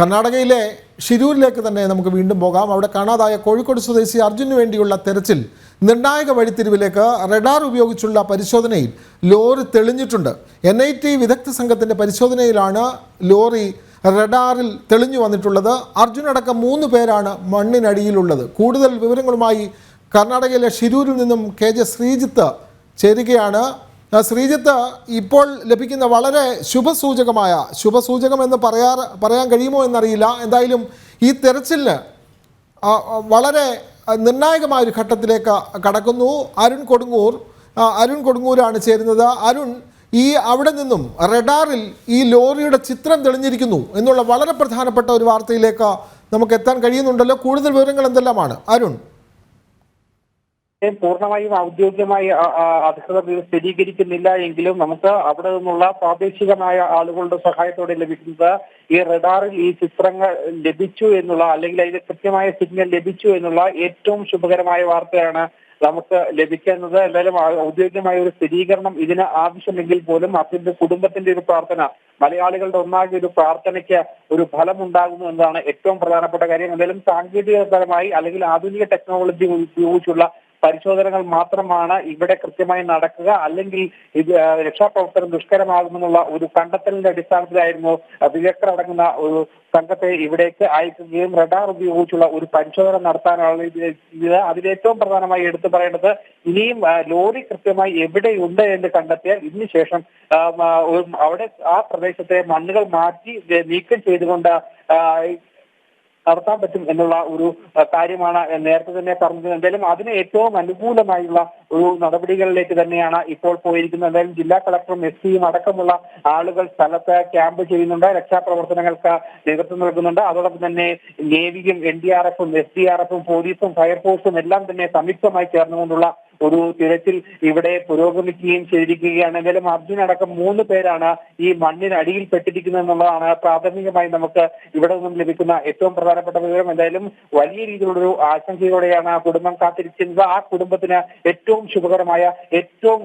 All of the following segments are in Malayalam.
കർണാടകയിലെ ഷിരൂരിലേക്ക് തന്നെ നമുക്ക് വീണ്ടും പോകാം. അവിടെ കാണാതായ കോഴിക്കോട് സ്വദേശി അർജുനു വേണ്ടിയുള്ള തെരച്ചിൽ നിർണായക വഴിത്തിരിവിലേക്ക്. റഡാർ ഉപയോഗിച്ചുള്ള പരിശോധനയിൽ ലോറി തെളിഞ്ഞിട്ടുണ്ട്. NIT വിദഗ്ധ സംഘത്തിൻ്റെ പരിശോധനയിലാണ് ലോറി റഡാറിൽ തെളിഞ്ഞു വന്നിട്ടുള്ളത്. അർജുനടക്കം 3 പേരാണ് മണ്ണിനടിയിലുള്ളത്. കൂടുതൽ വിവരങ്ങളുമായി കർണാടകയിലെ ഷിരൂരിൽ നിന്നും KJ ശ്രീജിത്ത് ചേരുകയാണ്. ശ്രീജിത്ത്, ഇപ്പോൾ ലഭിക്കുന്ന വളരെ ശുഭസൂചകം എന്ന് പറയാൻ കഴിയുമോ എന്നറിയില്ല. എന്തായാലും ഈ തെരച്ചിലിന് വളരെ നിർണായകമായൊരു ഘട്ടത്തിലേക്ക് കടക്കുന്നു. അരുൺ കൊടുങ്ങൂരാണ് ചേരുന്നത്. അരുൺ, അവിടെ നിന്നും റഡാറിൽ ഈ ലോറിയുടെ ചിത്രം തെളിഞ്ഞിരിക്കുന്നു എന്നുള്ള വളരെ പ്രധാനപ്പെട്ട ഒരു വാർത്തയിലേക്ക് നമുക്ക് എത്താൻ കഴിയുന്നുണ്ടല്ലോ. കൂടുതൽ വിവരങ്ങൾ എന്തെല്ലാമാണ് അരുൺ? പൂർണ്ണമായും ഔദ്യോഗികമായി അധികൃതർ ഇത് സ്ഥിരീകരിക്കുന്നില്ല എങ്കിലും നമുക്ക് അവിടെ നിന്നുള്ള പ്രാദേശികമായ ആളുകളുടെ സഹായത്തോടെ ലഭിക്കുന്നത് ഈ റഡാറിൽ ഈ ചിത്രങ്ങൾ ലഭിച്ചു എന്നുള്ള, അല്ലെങ്കിൽ അതിന്റെ കൃത്യമായ സിഗ്നൽ ലഭിച്ചു എന്നുള്ള ഏറ്റവും ശുഭകരമായ വാർത്തയാണ് നമുക്ക് ലഭിക്കുന്നത്. എന്തായാലും ഔദ്യോഗികമായ ഒരു സ്ഥിരീകരണം ഇതിന് ആവശ്യമെങ്കിൽ പോലും അതിന്റെ കുടുംബത്തിന്റെ ഒരു പ്രാർത്ഥന, മലയാളികളുടെ ഒന്നാകെ ഒരു പ്രാർത്ഥനയ്ക്ക് ഒരു ഫലമുണ്ടാകുന്നു എന്നതാണ് ഏറ്റവും പ്രധാനപ്പെട്ട കാര്യം. എന്തായാലും സാങ്കേതികപരമായി അല്ലെങ്കിൽ ആധുനിക ടെക്നോളജി ഉപയോഗിച്ചുള്ള പരിശോധനകൾ മാത്രമാണ് ഇവിടെ കൃത്യമായി നടക്കുക, അല്ലെങ്കിൽ ഇത് രക്ഷാപ്രവർത്തനം ദുഷ്കരമാകുമെന്നുള്ള ഒരു കണ്ടെത്തലിന്റെ അടിസ്ഥാനത്തിലായിരുന്നു വിദഗ്ധരടങ്ങുന്ന ഒരു സംഘത്തെ ഇവിടേക്ക് അയക്കുകയും റഡാർ ഉപയോഗിച്ചുള്ള ഒരു പരിശോധന നടത്താനാണ് ഇത്. അതിലേറ്റവും പ്രധാനമായി എടുത്തു പറയേണ്ടത്, ഇനിയും ലോറി കൃത്യമായി എവിടെയുണ്ട് എന്ന് കണ്ടെത്തിയാൽ ഇതിനുശേഷം അവിടെ ആ പ്രദേശത്തെ മണ്ണുകൾ മാറ്റി നീക്കം ചെയ്തുകൊണ്ട് നടത്താൻ പറ്റും എന്നുള്ള ഒരു കാര്യമാണ് നേരത്തെ തന്നെ പറഞ്ഞത്. എന്തായാലും അതിന് ഏറ്റവും അനുകൂലമായുള്ള ഒരു നടപടികളിലേക്ക് തന്നെയാണ് ഇപ്പോൾ പോയിരിക്കുന്നത്. എന്തായാലും ജില്ലാ കളക്ടറും SPയും അടക്കമുള്ള ആളുകൾ സ്ഥലത്ത് ക്യാമ്പ് ചെയ്യുന്നുണ്ട്, രക്ഷാപ്രവർത്തനങ്ങൾക്ക് നേതൃത്വം നൽകുന്നുണ്ട്. അതോടൊപ്പം തന്നെ നേവിയും NDRFും SDRFും പോലീസും ഫയർഫോഴ്സും എല്ലാം തന്നെ സംയുക്തമായി ചേർന്നുകൊണ്ടുള്ള ഒരു തിരച്ചിൽ ഇവിടെ പുരോഗമിക്കുകയും ചെയ്തിരിക്കുകയാണ്. എന്തായാലും അർജുനടക്കം 3 പേരാണ് ഈ മണ്ണിനടിയിൽ പെട്ടിരിക്കുന്നത് എന്നുള്ളതാണ് പ്രാഥമികമായി നമുക്ക് ഇവിടെ നിന്നും ലഭിക്കുന്ന ഏറ്റവും പ്രധാനപ്പെട്ട വിവരം. എന്തായാലും വലിയ രീതിയിലുള്ളൊരു ആശങ്കയോടെയാണ് ആ കുടുംബം കാത്തിരിക്കുന്നത്. ആ കുടുംബത്തിന് ഏറ്റവും ശുഭകരമായ ഏറ്റവും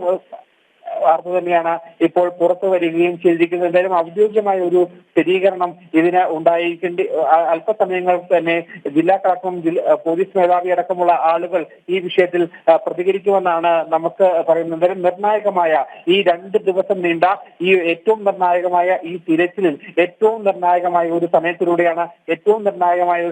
വാർത്ത തന്നെയാണ് ഇപ്പോൾ പുറത്തു വരികയും ചെയ്തിരിക്കുന്നത്. എന്തായാലും ഔദ്യോഗികമായ ഒരു സ്ഥിരീകരണം ഇതിന് ഉണ്ടായിരിക്കേണ്ടി അല്പസമയങ്ങൾക്ക് തന്നെ ജില്ലാ കളക്ടറും പോലീസ് മേധാവി അടക്കമുള്ള ആളുകൾ ഈ വിഷയത്തിൽ പ്രതികരിക്കുമെന്നാണ് നമുക്ക് പറയുന്നത്. എന്തായാലും നിർണായകമായ ഈ 2 ദിവസം നീണ്ട ഈ ഏറ്റവും നിർണായകമായ ഈ തിരച്ചിലിൽ ഏറ്റവും നിർണായകമായ ഒരു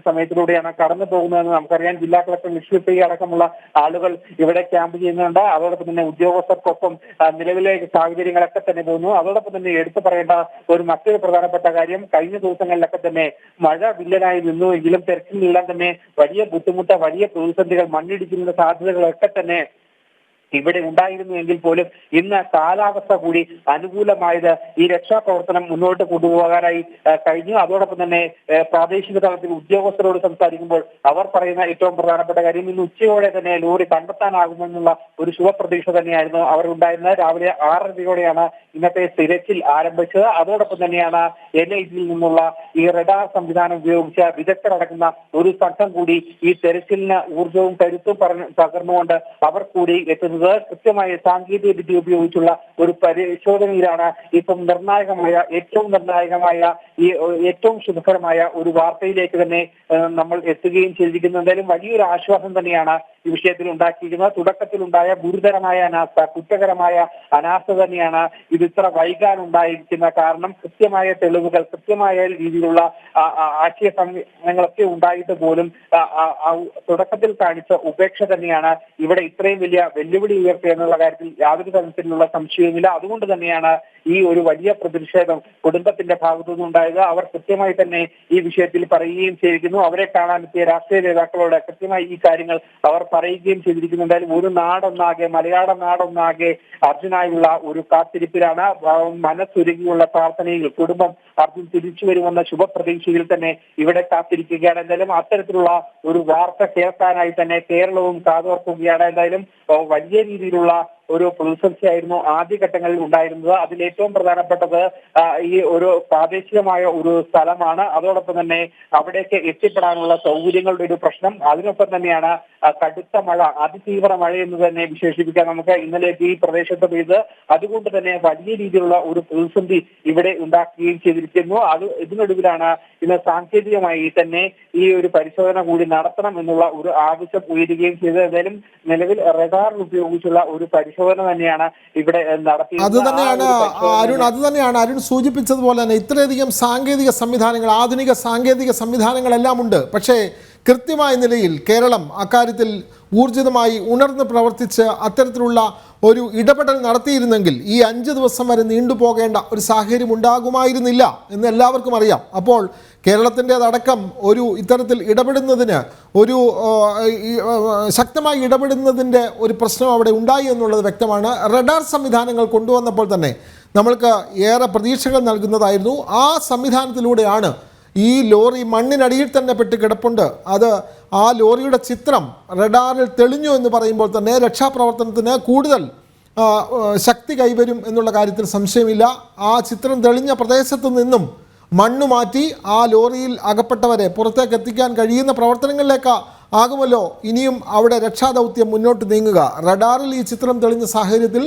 സമയത്തിലൂടെയാണ് കടന്നു പോകുന്നതെന്ന് നമുക്കറിയാം. ജില്ലാ കളക്ടർ വിഷ്ണു അടക്കമുള്ള ആളുകൾ ഇവിടെ ക്യാമ്പ് ചെയ്യുന്നുണ്ട്. അതോടൊപ്പം തന്നെ ഉദ്യോഗസ്ഥർക്കൊപ്പം നിലവിലെ സാഹചര്യങ്ങളൊക്കെ തന്നെ പോകുന്നു. അതോടൊപ്പം തന്നെ എടുത്തു പറയേണ്ട മറ്റൊരു പ്രധാനപ്പെട്ട കാര്യം, കഴിഞ്ഞ ദിവസങ്ങളിലൊക്കെ തന്നെ മഴ വില്ലനായി നിന്നുവെങ്കിലും തെരച്ചിലെല്ലാം തന്നെ വലിയ ബുദ്ധിമുട്ട്, വലിയ പ്രതിസന്ധികൾ, മണ്ണിടിച്ചിലിന്റെ സാധ്യതകളൊക്കെ തന്നെ ഇവിടെ ഉണ്ടായിരുന്നു എങ്കിൽ പോലും ഇന്ന് കാലാവസ്ഥ കൂടി അനുകൂലമായത് ഈ രക്ഷാപ്രവർത്തനം മുന്നോട്ട് കൊണ്ടുപോകാനായി കഴിഞ്ഞു. അതോടൊപ്പം തന്നെ പ്രാദേശിക തലത്തിൽ ഉദ്യോഗസ്ഥരോട് സംസാരിക്കുമ്പോൾ അവർ പറയുന്ന ഏറ്റവും പ്രധാനപ്പെട്ട കാര്യം, ഇന്ന് ഉച്ചയോടെ തന്നെ ലോറി കണ്ടെത്താനാകുമെന്നുള്ള ഒരു ശുഭപ്രതീക്ഷ തന്നെയായിരുന്നു അവർ ഉണ്ടായിരുന്നത്. രാവിലെ 6:30യോടെയാണ് ഇന്നത്തെ തിരച്ചിൽ ആരംഭിച്ചത്. അതോടൊപ്പം തന്നെയാണ് NITയിൽ നിന്നുള്ള ഈ റഡാർ സംവിധാനം ഉപയോഗിച്ച വിദഗ്ധരടങ്ങുന്ന ഒരു സംഘം കൂടി ഈ തെരച്ചിലിന് ഊർജവും കരുത്തും പകർന്നുകൊണ്ട് അവർ കൂടി എത്തുന്നത്. കൃത്യമായ സാങ്കേതിക വിദ്യ ഉപയോഗിച്ചുള്ള ഒരു പരിശോധനയിലാണ് ഇപ്പം ഏറ്റവും ശുഭകരമായ ഒരു വാർത്തയിലേക്ക് തന്നെ നമ്മൾ എത്തുകയും ചെയ്തിരിക്കുന്നത്. എന്തായാലും വലിയൊരു ആശ്വാസം തന്നെയാണ് ഈ വിഷയത്തിൽ ഉണ്ടാക്കിയിരിക്കുന്നത്. തുടക്കത്തിലുണ്ടായ ഗുരുതരമായ കുറ്റകരമായ അനാസ്ഥ തന്നെയാണ് ഇത് ഇത്ര വൈകാനുണ്ടായിരിക്കുന്ന കാരണം. കൃത്യമായ തെളിവുകൾ, കൃത്യമായ രീതിയിലുള്ള ആശയ സമയങ്ങളൊക്കെ ഉണ്ടായിട്ട് പോലും തുടക്കത്തിൽ കാണിച്ച ഉപേക്ഷ തന്നെയാണ് ഇവിടെ ഇത്രയും വലിയ വെല്ലുവിളി ഉയർത്തിയെന്നുള്ള കാര്യത്തിൽ യാതൊരു തരത്തിലുള്ള സംശയവുമില്ല. അതുകൊണ്ട് തന്നെയാണ് ഈ ഒരു വലിയ പ്രതിഷേധം കുടുംബത്തിന്റെ ഭാഗത്തു നിന്നുണ്ടായത്. അവർ കൃത്യമായി തന്നെ ഈ വിഷയത്തിൽ പറയുകയും ചെയ്തിരിക്കുന്നു. അവരെ കാണാനെത്തിയ രാഷ്ട്രീയ നേതാക്കളോട് കൃത്യമായി ഈ കാര്യങ്ങൾ അവർ പറയുകയും ചെയ്തിരിക്കുന്നു. എന്തായാലും ഒരു നാടൊന്നാകെ, മലയാള നാടൊന്നാകെ അർജുനായുള്ള ഒരു കാത്തിരിപ്പിലാണ്, മനസ്സുരുകിയുള്ള പ്രാർത്ഥനയിൽ കുടുംബം അർജുൻ തിരിച്ചു വരുമെന്ന ശുഭപ്രതീക്ഷയിൽ തന്നെ ഇവിടെ കാത്തിരിക്കുകയാണ്. എന്തായാലും അത്തരത്തിലുള്ള ഒരു വാർത്ത കേൾക്കാനായി തന്നെ കേരളവും കാതോർക്കുകയാണ്. എന്തായാലും വലിയ രീതിയിലുള്ള ഒരു പ്രതിസന്ധിയായിരുന്നു ആദ്യഘട്ടങ്ങളിൽ ഉണ്ടായിരുന്നത്. അതിൽ ഏറ്റവും പ്രധാനപ്പെട്ടത് ഈ ഒരു പ്രാദേശികമായ ഒരു സ്ഥലമാണ്. അതോടൊപ്പം തന്നെ അവിടേക്ക് എത്തിപ്പെടാനുള്ള സൗകര്യങ്ങളുടെ ഒരു പ്രശ്നം. അതിനൊപ്പം തന്നെയാണ് കടുത്ത മഴ, അതിതീവ്ര മഴ എന്ന് തന്നെ വിശേഷിപ്പിക്കാൻ നമുക്ക് ഇന്നലെ ഈ പ്രദേശത്ത് പെയ്ത്. അതുകൊണ്ട് തന്നെ വലിയ രീതിയിലുള്ള ഒരു പ്രതിസന്ധി ഇവിടെ ഉണ്ടാക്കുകയും ചെയ്തിരിക്കുന്നു. ഇതിനൊടുവിലാണ് ഇന്ന് സാങ്കേതികമായി തന്നെ ഈ ഒരു പരിശോധന കൂടി നടത്തണം എന്നുള്ള ഒരു ആവശ്യം ഉയരുകയും ചെയ്തത്. എന്തായാലും നിലവിൽ റഡാർ ഉപയോഗിച്ചുള്ള ഒരു പരിശോധന തന്നെയാണ് ഇവിടെ നടത്തിയത്. അത് തന്നെയാണ് അരുൺ സൂചിപ്പിച്ചതുപോലെ തന്നെ ഇത്രയധികം സാങ്കേതിക സംവിധാനങ്ങൾ, ആധുനിക സാങ്കേതിക സംവിധാനങ്ങളെല്ലാം ഉണ്ട്. പക്ഷേ കൃത്യമായ നിലയിൽ കേരളം അക്കാര്യത്തിൽ ഊർജിതമായി ഉണർന്ന് പ്രവർത്തിച്ച് അത്തരത്തിലുള്ള ഒരു ഇടപെടൽ നടത്തിയിരുന്നെങ്കിൽ ഈ 5 ദിവസം വരെ നീണ്ടുപോകേണ്ട ഒരു സാഹചര്യം ഉണ്ടാകുമായിരുന്നില്ല എന്ന് എല്ലാവർക്കും അറിയാം. അപ്പോൾ കേരളത്തിൻ്റെതടക്കം ഒരു ഇത്തരത്തിൽ ഇടപെടുന്നതിന് ഒരു ശക്തമായി ഇടപെടുന്നതിൻ്റെ ഒരു പ്രശ്നം അവിടെ ഉണ്ടായി എന്നുള്ളത് വ്യക്തമാണ്. റഡാർ സംവിധാനങ്ങൾ കൊണ്ടുവന്നപ്പോൾ തന്നെ നമ്മൾക്ക് ഏറെ പ്രതീക്ഷകൾ നൽകുന്നതായിരുന്നു. ആ സംവിധാനത്തിലൂടെയാണ് ഈ ലോറി മണ്ണിനടിയിൽ തന്നെ പെട്ട് കിടപ്പുണ്ട്. ആ ലോറിയുടെ ചിത്രം റഡാറിൽ തെളിഞ്ഞു എന്ന് പറയുമ്പോൾ തന്നെ രക്ഷാപ്രവർത്തനത്തിന് കൂടുതൽ ശക്തി കൈവരും എന്നുള്ള കാര്യത്തിൽ സംശയമില്ല. ആ ചിത്രം തെളിഞ്ഞ പ്രദേശത്തു നിന്നും മണ്ണ് മാറ്റി ആ ലോറിയിൽ അകപ്പെട്ടവരെ പുറത്തേക്ക് എത്തിക്കാൻ കഴിയുന്ന പ്രവർത്തനങ്ങളിലേക്ക് ആകുമല്ലോ ഇനിയും അവിടെ രക്ഷാദൗത്യം മുന്നോട്ട് നീങ്ങുക. റഡാറിൽ ഈ ചിത്രം തെളിഞ്ഞ സാഹചര്യത്തിൽ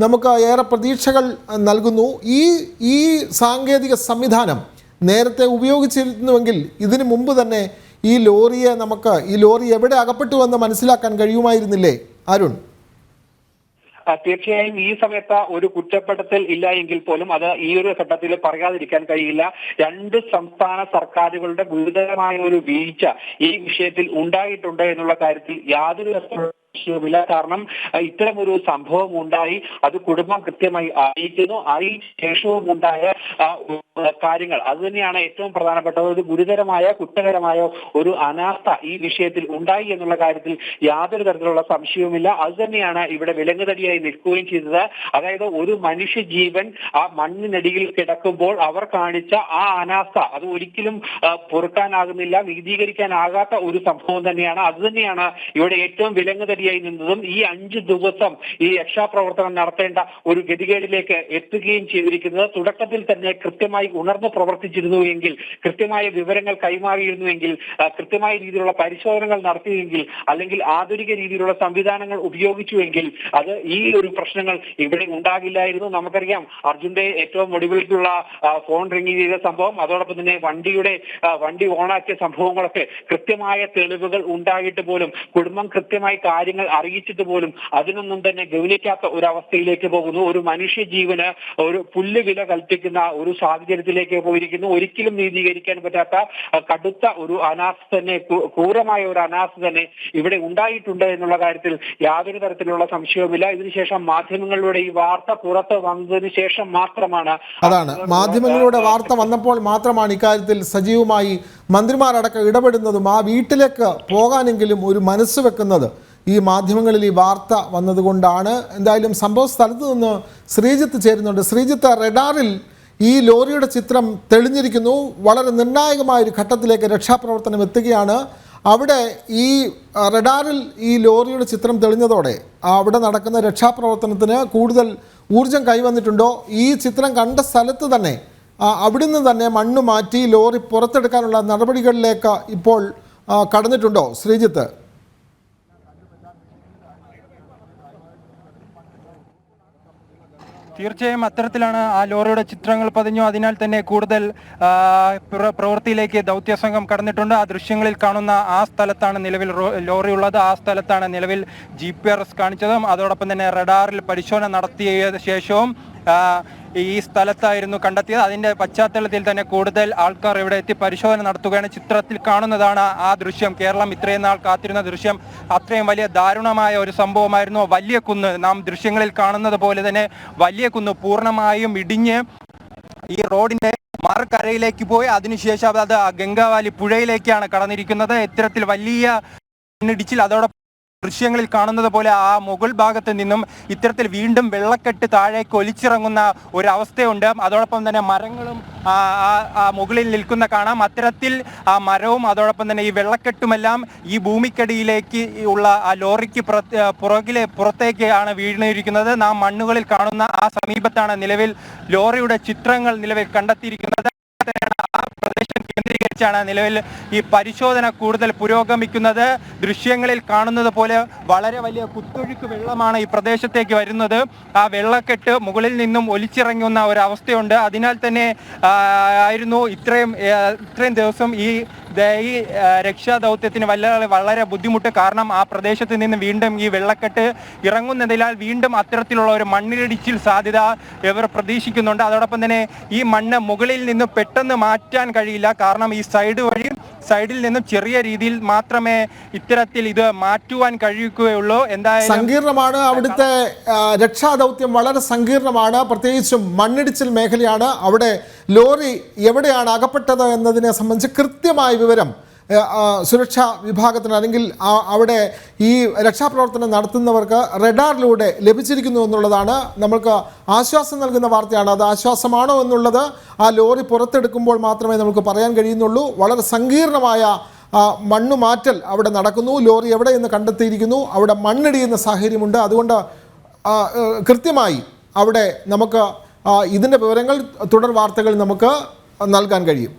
നമുക്ക് ഏറെ പ്രതീക്ഷകൾ നൽകുന്നു. ഈ സാങ്കേതിക സംവിധാനം നേരത്തെ ഉപയോഗിച്ചിരുന്നുവെങ്കിൽ ഇതിനു മുമ്പ് തന്നെ ഈ ലോറി എവിടെ അകപ്പെട്ടുവെന്ന് മനസ്സിലാക്കാൻ കഴിയുമായിരുന്നില്ലേ അരുൺ? തീർച്ചയായും ഈ സമയത്ത് ഒരു കുറ്റപ്പെടുത്തൽ ഇല്ല എങ്കിൽ പോലും അത് ഈ ഒരു ഘട്ടത്തിൽ പറയാതിരിക്കാൻ കഴിയില്ല. 2 സംസ്ഥാന സർക്കാരുകളുടെ ഗുരുതരമായ ഒരു വീഴ്ച ഈ വിഷയത്തിൽ ഉണ്ടായിട്ടുണ്ട് എന്നുള്ള കാര്യത്തിൽ യാതൊരു വിഷയവുമില്ല. കാരണം ഇത്തരമൊരു സംഭവം ഉണ്ടായി, അത് കുടുംബം കൃത്യമായി അറിയിക്കുന്നു. അറിയിച്ച ശേഷവും ഉണ്ടായ കാര്യങ്ങൾ അത് തന്നെയാണ് ഏറ്റവും പ്രധാനപ്പെട്ടത്. ഒരു ഗുരുതരമായ കുറ്റകരമായ ഒരു അനാസ്ഥ ഈ വിഷയത്തിൽ ഉണ്ടായി എന്നുള്ള കാര്യത്തിൽ യാതൊരു തരത്തിലുള്ള സംശയവുമില്ല. അത് തന്നെയാണ് ഇവിടെ വിലങ്ങുതടിയായി നിൽക്കുകയും ചെയ്തത്. അതായത് ഒരു മനുഷ്യ ജീവൻ ആ മണ്ണിനടിയിൽ കിടക്കുമ്പോൾ അവർ കാണിച്ച ആ അനാസ്ഥ അത് ഒരിക്കലും പൊറുക്കാനാകുന്നില്ല, നീതീകരിക്കാനാകാത്ത ഒരു സംഭവം തന്നെയാണ്. അത് തന്നെയാണ് ഇവിടെ ഏറ്റവും വിലങ്ങുതടിയായി നിന്നതും. ഈ 5 ദിവസം ഈ രക്ഷാപ്രവർത്തനം നടത്തേണ്ട ഒരു ഗതികേടിലേക്ക് എത്തുകയും ചെയ്തിരിക്കുന്നത്. തുടക്കത്തിൽ തന്നെ കൃത്യമായി ഉണർന്ന് പ്രവർത്തിച്ചിരുന്നു എങ്കിൽ, കൃത്യമായ വിവരങ്ങൾ കൈമാറിയിരുന്നുവെങ്കിൽ, കൃത്യമായ രീതിയിലുള്ള പരിശോധനകൾ നടത്തിയെങ്കിൽ, അല്ലെങ്കിൽ ആധുനിക രീതിയിലുള്ള സംവിധാനങ്ങൾ ഉപയോഗിച്ചുവെങ്കിൽ അത് ഈ ഒരു പ്രശ്നങ്ങൾ ഇവിടെ ഉണ്ടാകില്ലായിരുന്നു. നമുക്കറിയാം അർജുന്റെ ഏറ്റവും ഒടുവിലേക്കുള്ള ഫോൺ റിംഗ് ചെയ്ത സംഭവം, അതോടൊപ്പം തന്നെ വണ്ടി ഓണാക്കിയ സംഭവങ്ങളൊക്കെ കൃത്യമായ തെളിവുകൾ ഉണ്ടായിട്ട് പോലും കുടുംബം കൃത്യമായി കാര്യങ്ങൾ അറിയിച്ചിട്ട് പോലും അതിനൊന്നും തന്നെ ഗൗനിക്കാത്ത ഒരു അവസ്ഥയിലേക്ക് പോകുന്നു. ഒരു മനുഷ്യ ജീവന് ഒരു പുല്ല് വില കൽപ്പിക്കുന്ന ഒരു സാഹചര്യത്തിലേക്ക് പോയിരിക്കുന്നു. ഒരിക്കലും നീതീകരിക്കാൻ പറ്റാത്ത കടുത്ത ഒരു അനാസ്ഥ തന്നെ, ക്രൂരമായ ഒരു അനാസ്ഥ തന്നെ ഇവിടെ ഉണ്ടായിട്ടുണ്ട് എന്നുള്ള കാര്യത്തിൽ യാതൊരു തരത്തിലുള്ള സംശയവുമില്ല. ഇതിനുശേഷം മാധ്യമങ്ങളിലൂടെ ഈ വാർത്ത പുറത്ത് വന്നതിന് ശേഷം മാത്രമാണ് മാധ്യമങ്ങളുടെ വാർത്ത വന്നപ്പോൾ മാത്രമാണ് ഇക്കാര്യത്തിൽ സജീവമായി മന്ത്രിമാരടക്കം ഇടപെടുന്നതും ആ വീട്ടിലേക്ക് പോകാനെങ്കിലും ഒരു മനസ്സ് വെക്കുന്നത് ഈ മാധ്യമങ്ങളിൽ ഈ വാർത്ത വന്നതുകൊണ്ടാണ്. എന്തായാലും സംഭവ സ്ഥലത്ത് നിന്ന് ശ്രീജിത്ത് ചേരുന്നുണ്ട്. ശ്രീജിത്ത്, റഡാറിൽ ഈ ലോറിയുടെ ചിത്രം തെളിഞ്ഞിരിക്കുന്നു. വളരെ നിർണായകമായ ഒരു ഘട്ടത്തിലേക്ക് രക്ഷാപ്രവർത്തനം എത്തുകയാണ്. അവിടെ ഈ റഡാറിൽ ഈ ലോറിയുടെ ചിത്രം തെളിഞ്ഞതോടെ അവിടെ നടക്കുന്ന രക്ഷാപ്രവർത്തനത്തിന് കൂടുതൽ ഊർജം കൈവന്നിട്ടുണ്ടോ? ഈ ചിത്രം കണ്ട സ്ഥലത്ത് തന്നെ അവിടുന്ന് തന്നെ മണ്ണ് മാറ്റി ലോറി പുറത്തെടുക്കാനുള്ള നടപടികളിലേക്ക് ഇപ്പോൾ കടന്നിട്ടുണ്ടോ ശ്രീജിത്ത്? തീർച്ചയായും അത്തരത്തിലാണ് ആ ലോറിയുടെ ചിത്രങ്ങൾ പതിഞ്ഞു. അതിനാൽ തന്നെ കൂടുതൽ പ്രവൃത്തിയിലേക്ക് ദൗത്യസംഘം കടന്നിട്ടുണ്ട്. ആ ദൃശ്യങ്ങളിൽ കാണുന്ന ആ സ്ഥലത്താണ് നിലവിൽ ലോറി ഉള്ളത്. ആ സ്ഥലത്താണ് നിലവിൽ GPS കാണിച്ചതും അതോടൊപ്പം തന്നെ റഡാറിൽ പരിശോധന നടത്തിയ ശേഷവും ഈ സ്ഥലത്തായിരുന്നു കണ്ടെത്തിയത്. അതിന്റെ പശ്ചാത്തലത്തിൽ തന്നെ കൂടുതൽ ആൾക്കാർ ഇവിടെ എത്തി പരിശോധന നടത്തുകയാണ്. ചിത്രത്തിൽ കാണുന്നതാണ് ആ ദൃശ്യം. കേരളം ഇത്രയും നാൾ കാത്തിരുന്ന ദൃശ്യം. അത്രയും വലിയ ദാരുണമായ ഒരു സംഭവമായിരുന്നു. വലിയ കുന്ന്, നാം ദൃശ്യങ്ങളിൽ കാണുന്നത് പോലെ തന്നെ വലിയ കുന്ന് പൂർണ്ണമായും ഇടിഞ്ഞ് ഈ റോഡിന്റെ മറുകരയിലേക്ക് പോയി അതിനുശേഷം അത് ഗംഗാവാലി പുഴയിലേക്കാണ് കടന്നിരിക്കുന്നത്. ഇത്തരത്തിൽ വലിയ ഇടിച്ചിൽ, അതോടൊപ്പം ദൃശ്യങ്ങളിൽ കാണുന്നത് പോലെ ആ മുകൾ ഭാഗത്ത് നിന്നും ഇത്തരത്തിൽ വീണ്ടും വെള്ളക്കെട്ട് താഴേക്ക് ഒലിച്ചിറങ്ങുന്ന ഒരവസ്ഥയുണ്ട്. അതോടൊപ്പം തന്നെ മരങ്ങളും മുകളിൽ നിൽക്കുന്ന കാണാം. അത്തരത്തിൽ ആ മരവും അതോടൊപ്പം തന്നെ ഈ വെള്ളക്കെട്ടുമെല്ലാം ഈ ഭൂമിക്കടിയിലേക്ക് ഉള്ള ആ ലോറിക്ക് പുറത്തേക്കാണ് വീണിരിക്കുന്നത്. നാം മണ്ണുകളിൽ കാണുന്ന ആ സമീപത്താണ് നിലവിൽ ലോറിയുടെ ചിത്രങ്ങൾ നിലവിൽ കണ്ടെത്തിയിരിക്കുന്നത്. ആ പ്രദേശം കേന്ദ്രീകരിച്ചാണ് നിലവിൽ ഈ പരിശോധന കൂടുതൽ പുരോഗമിക്കുന്നത്. ദൃശ്യങ്ങളിൽ കാണുന്നത് പോലെ വളരെ വലിയ കുത്തൊഴുക്ക് വെള്ളമാണ് ഈ പ്രദേശത്തേക്ക് വരുന്നത്. ആ വെള്ളക്കെട്ട് മുകളിൽ നിന്നും ഒലിച്ചിറങ്ങുന്ന ഒരവസ്ഥയുണ്ട്. അതിനാൽ തന്നെ ആയിരുന്നു ഇത്രയും ദിവസം ഈ രക്ഷാദൗത്യത്തിന് വളരെ ബുദ്ധിമുട്ട്. കാരണം ആ പ്രദേശത്ത് നിന്ന് വീണ്ടും ഈ വെള്ളക്കെട്ട് ഇറങ്ങുന്നതിനാൽ വീണ്ടും അത്തരത്തിലുള്ള ഒരു മണ്ണിടിച്ചിൽ സാധ്യത ഇവർ പ്രതീക്ഷിക്കുന്നുണ്ട്. അതോടൊപ്പം തന്നെ ഈ മണ്ണ് മുകളിൽ നിന്ന് പെട്ടെന്ന് മാറ്റാൻ കഴിയില്ല. കാരണം ഈ സൈഡിൽ നിന്നും ചെറിയ രീതിയിൽ മാത്രമേ ഇത്തരത്തിൽ ഇത് മാറ്റുവാൻ കഴിയുകയുള്ളൂ. എന്തായാലും സങ്കീർണമാണ് അവിടുത്തെ രക്ഷാദൗത്യം, വളരെ സങ്കീർണമാണ്. പ്രത്യേകിച്ചും മണ്ണിടിച്ചിൽ മേഖലയാണ്. അവിടെ ലോറി എവിടെയാണ് അകപ്പെട്ടത് എന്നതിനെ സംബന്ധിച്ച് കൃത്യമായ വിവരം സുരക്ഷാ വിഭാഗത്തിന് അല്ലെങ്കിൽ അവിടെ ഈ രക്ഷാപ്രവർത്തനം നടത്തുന്നവർക്ക് റഡാറിലൂടെ ലഭിച്ചിരിക്കുന്നു എന്നുള്ളതാണ് നമുക്ക് ആശ്വാസം നൽകുന്ന വാർത്തയാണ്. അത് ആശ്വാസമാണോ എന്നുള്ളത് ആ ലോറി പുറത്തെടുക്കുമ്പോൾ മാത്രമേ നമുക്ക് പറയാൻ കഴിയുന്നുള്ളൂ. വളരെ സങ്കീർണമായ മണ്ണുമാറ്റൽ അവിടെ നടക്കുന്നു. ലോറി എവിടെയെന്ന് കണ്ടെത്തിയിരിക്കുന്നു. അവിടെ മണ്ണിടിയുന്ന സാഹചര്യമുണ്ട്. അതുകൊണ്ട് കൃത്യമായി അവിടെ നമുക്ക് ഇതിൻ്റെ വിവരങ്ങൾ തുടർ വാർത്തകൾ നമുക്ക് നൽകാൻ കഴിയും.